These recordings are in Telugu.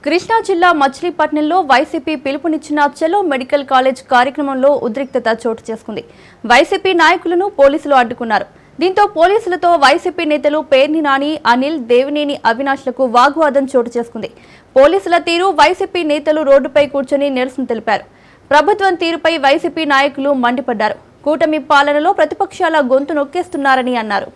కృష్ణా జిల్లా మచిలీపట్నంలో వైసీపీ పిలుపునిచ్చిన చలో మెడికల్ కాలేజ్ కార్యక్రమంలో ఉద్రిక్తత చోటు చేసుకుంది. వైసీపీ నాయకులను పోలీసులు అడ్డుకున్నారు. దీంతో పోలీసులతో వైసీపీ నేతలు పేర్ని నాని, అనిల్, దేవినేని అవినాష్లకు వాగ్వాదం చోటు చేసుకుంది. పోలీసుల తీరు, వైసీపీ నేతలు రోడ్డుపై కూర్చొని నిరసన తెలిపారు. ప్రభుత్వం తీరుపై వైసీపీ నాయకులు మండిపడ్డారు. కూటమి పాలనలో ప్రతిపక్షాల గొంతు నొక్కేస్తున్నారని అన్నారు.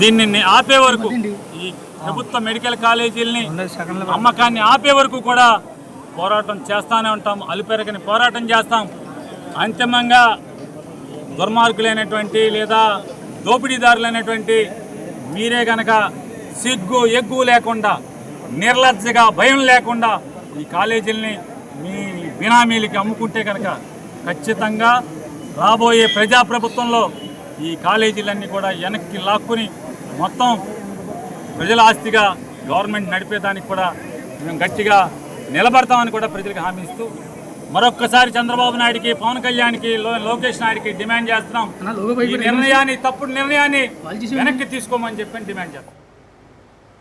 దీన్ని ఆపే వరకు, ఈ ప్రభుత్వ మెడికల్ కాలేజీలని అమ్మకాన్ని ఆపే వరకు కూడా పోరాటం చేస్తూనే ఉంటాం. అలుపెరగని పోరాటం చేస్తాం. అంతిమంగా దుర్మార్గులైనటువంటి లేదా దోపిడీదారులైనటువంటి మీరే గనక సిగ్గు ఎగ్గు లేకుండా, నిర్లజ్జగా, భయం లేకుండా ఈ కాలేజీలని మీ బినామీలకి అమ్ముకుంటే కనుక ఖచ్చితంగా రాబోయే ప్రజాప్రభుత్వంలో ఈ కాలేజీలన్నీ కూడా వెనక్కి లాక్కుని మొత్తం ప్రజల ఆస్తిగా గవర్నమెంట్ నడిపేదానికి కూడా మేము గట్టిగా నిలబడతామని కూడా ప్రజలకు హామీ ఇస్తూ మరొక్కసారి చంద్రబాబు నాయుడికి, పవన్ కళ్యాణ్కి, లోకేష్ నాయుడికి డిమాండ్ చేస్తున్నాం. ఈ నిర్ణయాన్ని, తప్పుడు నిర్ణయాన్ని వెనక్కి తీసుకోమని చెప్పి డిమాండ్ చేస్తాం.